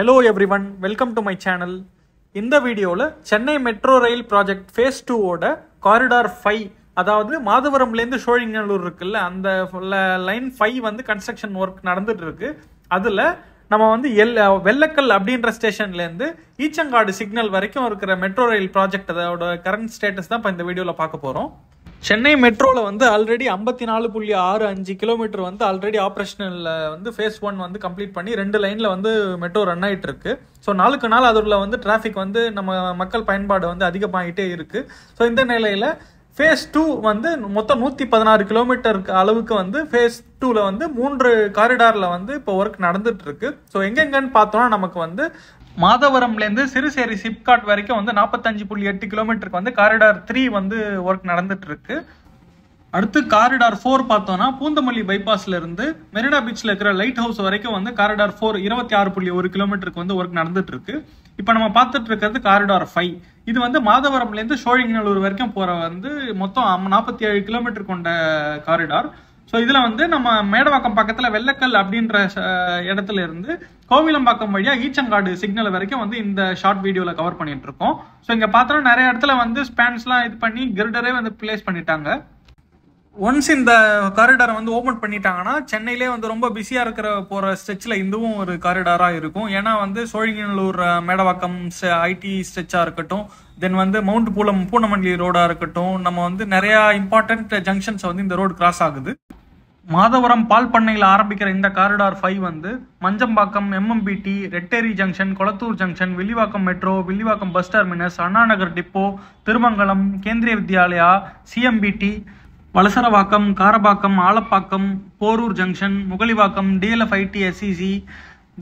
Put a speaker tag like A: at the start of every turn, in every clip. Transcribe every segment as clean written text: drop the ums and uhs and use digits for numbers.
A: Hello everyone, welcome to my channel. In the video, Chennai Metro Rail Project Phase 2 oda Corridor 5 அதாவது மாதவரம்லேருந்து ஷோலிங்கநல்லூர் இருக்குல்ல அந்த line 5 வந்து construction work நடந்துட்டு இருக்கு. அதில் நம்ம வந்து வெள்ளக்கல் அப்படின்ற ஸ்டேஷன்லேருந்து ஈச்சங்காடு சிக்னல் வரைக்கும் இருக்கிற மெட்ரோ ரயில் ப்ராஜெக்ட் அதோட கரண்ட் ஸ்டேட்டஸ் தான் இப்போ இந்த வீடியோவில் பார்க்க போகிறோம். சென்னை மெட்ரோவில் வந்து ஆல்ரெடி 54.65 கிலோமீட்டர் வந்து ஆல்ரெடி ஆப்ரேஷனலில் வந்து ஃபேஸ் 1 வந்து கம்ப்ளீட் பண்ணி 2 லைனில் வந்து மெட்ரோ ரன் ஆகிட்டு இருக்கு. ஸோ நாளுக்கு நாள் அதில் வந்து டிராஃபிக் வந்து நம்ம மக்கள் பயன்பாடு வந்து அதிகமாகிட்டே இருக்கு. ஸோ இந்த நிலையில் ஃபேஸ் 2 வந்து மொத்தம் 116 கிலோமீட்டர் அளவுக்கு வந்து ஃபேஸ் 2ல வந்து 3 காரிடாரில் வந்து இப்போ ஒர்க் நடந்துட்டு இருக்கு. ஸோ எங்கெங்கன்னு பார்த்தோம்னா நமக்கு வந்து மாதவரம்லேருந்து சிறுசேரி சிப்காட் வரைக்கும் வந்து 45.8 கிலோமீட்டருக்கு வந்து காரிடார் 3 வந்து ஒர்க் நடந்துட்டு இருக்கு. அடுத்து காரிடார் 4 பார்த்தோம்னா பூந்தமல்லி பைபாஸ்ல இருந்து மெரினா பீச்ல இருக்கிற லைட் ஹவுஸ் வரைக்கும் வந்து காரிடார் 4 26.1 கிலோமீட்டருக்கு வந்து ஒர்க் நடந்துட்டு இருக்கு. இப்போ நம்ம பார்த்துட்டு இருக்கிறது காரிடார் 5. இது வந்து மாதவரம்லேருந்து ஷோலிங்கநல்லூர் வரைக்கும் போற வந்து மொத்தம் 47 கிலோமீட்டர் கொண்ட காரிடார். ஸோ இதில் வந்து நம்ம மேடவாக்கம் பக்கத்தில் வெள்ளக்கல் அப்படின்ற இடத்துல இருந்து கோவிலம்பாக்கம் வழியாக ஈச்சங்காடு சிக்னல் வரைக்கும் வந்து இந்த ஷார்ட் வீடியோவில் கவர் பண்ணிட்டு இருக்கோம். ஸோ இங்கே பார்த்தோன்னா நிறைய இடத்துல வந்து ஸ்பேன்ஸ்லாம் இது பண்ணி கிரிடரே வந்து பிளேஸ் பண்ணிட்டாங்க. ஒன்ஸ் இந்த காரிடாரை வந்து ஓப்பன் பண்ணிட்டாங்கன்னா சென்னையிலே வந்து ரொம்ப பிஸியாக இருக்கிற போகிற ஸ்ட்ரெச்சில் இதுவும் ஒரு காரிடாராக இருக்கும். ஏன்னா வந்து சோழிங்கநல்லூர் மேடவாக்கம் ஐடி ஸ்ட்ரெச்சாக இருக்கட்டும், தென் வந்து மவுண்ட் பூனமல்லி ரோடாக இருக்கட்டும், நம்ம வந்து நிறையா இம்பார்ட்டன்ட் ஜங்ஷன்ஸ் வந்து இந்த ரோடு கிராஸ் ஆகுது. மாதவரம் பால் பண்ணையில் ஆரம்பிக்கிற இந்த காரிடார் 5 வந்து Manjambakkam, MMBT, Retteri junction, Kolathur junction, Villivakkam metro, Villivakkam bus terminus, Anna Nagar depot, Thirumangalam, Kendriya Vidyalaya, CMBT, Valasaravakkam, Karambakkam, Alapakkam, Porur junction, Mugalivakkam, DLF IT SCC,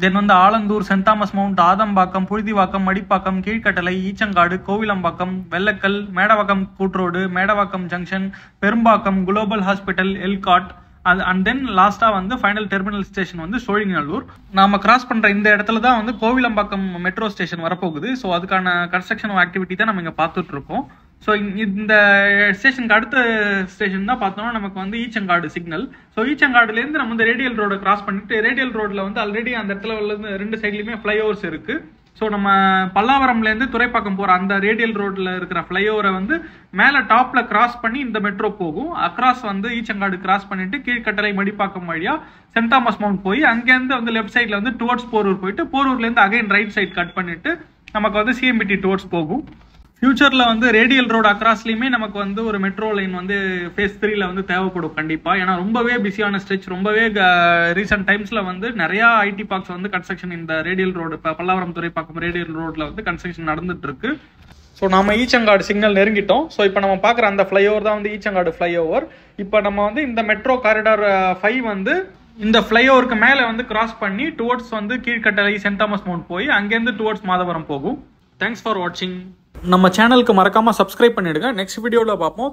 A: then வந்து Alandur, Saint Thomas Mount, Adambakkam, Puzhuthivakkam, Madipakkam, Keelkattalai, Eechangadu, Kovilambakkam, Vellakkal, Medavakkam கூட்ரோடு, Medavakkam junction, Perumbakkam, global hospital, ELCOT, and then லாஸ்டா வந்து ஃபைனல் டெர்மினல் ஸ்டேஷன் வந்து ஷோலிங்கநல்லூர். நாம கிராஸ் பண்ற இந்த இடத்துல தான் வந்து கோவிலம்பாக்கம் மெட்ரோ ஸ்டேஷன் வரப்போகுது. ஸோ அதுக்கான கன்ஸ்ட்ரக்ஷன் ஆக்டிவிட்டி தான் நம்ம இங்க பார்த்துட்டு இருக்கோம். ஸோ இந்த ஸ்டேஷனுக்கு அடுத்த ஸ்டேஷன் தான் பார்த்தோம்னா நமக்கு வந்து ஈச்சங்காடு சிக்னல். ஸோ ஈச்சங்காடுலேருந்து நம்ம வந்து ரேடியல் ரோடை கிராஸ் பண்ணிட்டு ரேடியல் ரோட்ல வந்து ஆல்ரெடி அந்த இடத்துல வந்து 2 சைட்லையுமே ஃப்ளைஓவர்ஸ் இருக்கு. ஸோ நம்ம பல்லாவரம்லேருந்து துறைப்பாக்கம் போகிற அந்த ரேடியல் ரோட்டில் இருக்கிற ஃப்ளைஓவரை வந்து மேலே டாப்பில் கிராஸ் பண்ணி இந்த மெட்ரோ போகும். அக்ராஸ் வந்து ஈச்சங்காடு கிராஸ் பண்ணிட்டு கீழ்கட்டளை மடிப்பாக்கம் வழியாக சென்ட் தாமஸ் மவுண்ட் போய் அங்கேருந்து வந்து லெஃப்ட் சைடில் வந்து டுவர்ட்ஸ் போரூர் போயிட்டு போரூர்லேருந்து அகைன் ரைட் சைட் கட் பண்ணிட்டு நமக்கு வந்து சிஎம்பிடி டுவர்ட்ஸ் போகும். ஃபியூச்சரில் வந்து ரேடியல் ரோடு அக்ராஸ்லையுமே நமக்கு வந்து ஒரு மெட்ரோ லைன் வந்து ஃபேஸ் 3ல வந்து தேவைப்படும் கண்டிப்பாக. ஏன்னா ரொம்பவே பிஸியான ஸ்ட்ரெச், ரொம்பவே ரீசெண்ட் டைம்ஸில் வந்து நிறையா ஐடி பார்க்ஸ் வந்து கன்ஸ்ட்ரக்ஷன் இந்த ரேடியல் ரோடு இப்போ பல்லாவரம் துறைப்பாக்கம் ரேடியல் ரோடில் வந்து கன்ஸ்ட்ரக்ஷன் நடந்துட்டு இருக்கு. ஸோ நம்ம ஈச்சங்காடு சிக்னல் நெருங்கிட்டோம். ஸோ இப்போ நம்ம பார்க்குற அந்த ஃப்ளைஓவர் தான் வந்து ஈச்சங்காடு ஃப்ளைஓவர். இப்போ நம்ம வந்து இந்த மெட்ரோ காரிடார் 5 வந்து இந்த ஃப்ளைஓவருக்கு மேலே வந்து கிராஸ் பண்ணி டுவர்ட்ஸ் வந்து கீழ்கட்டளை, சென்ட் தாமஸ் மவுண்ட் போய் அங்கேருந்து டுவர்ட்ஸ் மாதவரம் போகும். தேங்க்ஸ் ஃபார் வாட்சிங். நம்ம சேனலுக்கு மறக்காம சப்ஸ்கிரைப் பண்ணிடுங்க. நெக்ஸ்ட் வீடியோவில் பார்ப்போம்.